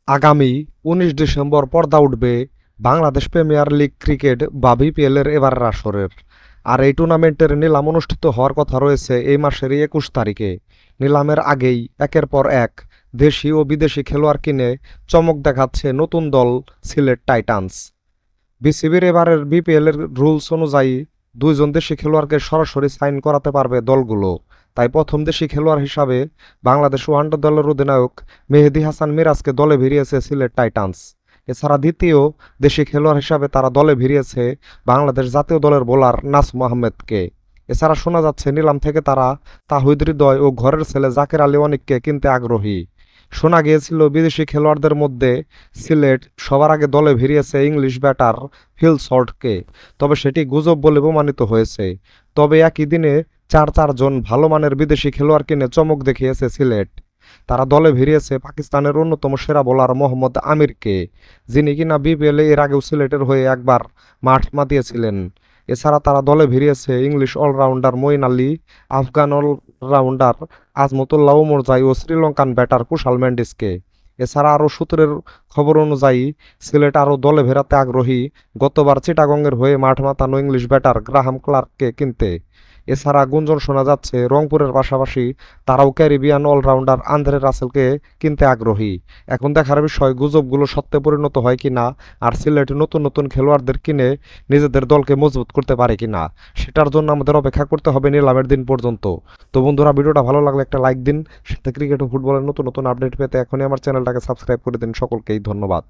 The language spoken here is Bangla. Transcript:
আগামী ১৯ ডিসেম্বর পর্দা উঠবে বাংলাদেশ প্রিমিয়ার লিগ ক্রিকেট বা বিপিএল এর এবারের আসরের। আর এই টুর্নামেন্টের নিলাম অনুষ্ঠিত হওয়ার কথা রয়েছে এই মাসেরই ২১ তারিখে। নিলামের আগেই একের পর এক দেশি ও বিদেশি খেলোয়াড় কিনে চমক দেখাচ্ছে নতুন দল সিলেট টাইটান্স। বিসিবির এবারের বিপিএল এর রুলস অনুযায়ী দুইজন দেশি খেলোয়াড়কে সরাসরি সাইন করাতে পারবে দলগুলো। তাই প্রথম দেশি খেলোয়াড় হিসাবে বাংলাদেশ ওয়ানডে দলের অধিনায়ক মেহেদী হাসান মিরাজকে দলে ভিড়িয়েছে সিলেট টাইটান্স। এছাড়া দ্বিতীয় দেশি খেলোয়াড় হিসাবে তারা দলে ভিড়িয়েছে বাংলাদেশ জাতীয় দলের বোলার নাসুম আহমেদকে। এছাড়া শোনা যাচ্ছে নিলাম থেকে তারা তাহিদ হৃদয় ও ঘরের ছেলে জাকের আলী অনিককে কিনতে আগ্রহী। শোনা গিয়েছিল বিদেশি খেলোয়াড়দের মধ্যে সিলেট সবার আগে দলে ভিড়িয়েছে ইংলিশ ব্যাটার ফিল সল্টকে, তবে সেটি গুজব বলে প্রমাণিত হয়েছে। তবে একই দিনে চারজন ভালো মানের বিদেশি খেলোয়াড় কিনে চমক দেখিয়েছে সিলেট। তারা দলে ভিড়িয়েছে পাকিস্তানের অন্যতম সেরা বোলার মোহাম্মদ আমিরকে, যিনি কিনা বিপিএল এর আগেও সিলেটের হয়ে একবার মাঠ মাতিয়েছিলেন। এছাড়া তারা দলে ভিড়িয়েছে English allrounder Moeen Ali, Afghan allrounder Azmatullah Omarzai ও শ্রীলঙ্কান ব্যাটার কুশাল মেন্ডিসকে। এছাড়া আরও সূত্রের খবর অনুযায়ী সিলেট আরও দলে ফেরাতে আগ্রহী গতবার চিটাগংয়ের হয়ে মাঠ মাতানো ইংলিশ ব্যাটার গ্রাহাম ক্লার্ককে কিনতে। এছাড়া গুঞ্জন শোনা যাচ্ছে রংপুরের পাশাপাশি তারাও ক্যারিবিয়ান অলরাউন্ডার আন্দ্রে রাসেলকে কিনতে আগ্রহী। এখন দেখার বিষয় গুজবগুলো সত্যে পরিণত হয় কিনা, আর সিলেট নতুন নতুন খেলোয়াড়দের কিনে নিজেদের দলকে মজবুত করতে পারে কিনা, সেটার জন্য আমাদের অপেক্ষা করতে হবে নিলামের দিন পর্যন্ত। তো বন্ধুরা, ভিডিওটা ভালো লাগলে একটা লাইক দিন। সাথে ক্রিকেট ও ফুটবলের নতুন নতুন আপডেট পেতে এখনই আমার চ্যানেলটাকে সাবস্ক্রাইব করে দিন। সকলকেই ধন্যবাদ।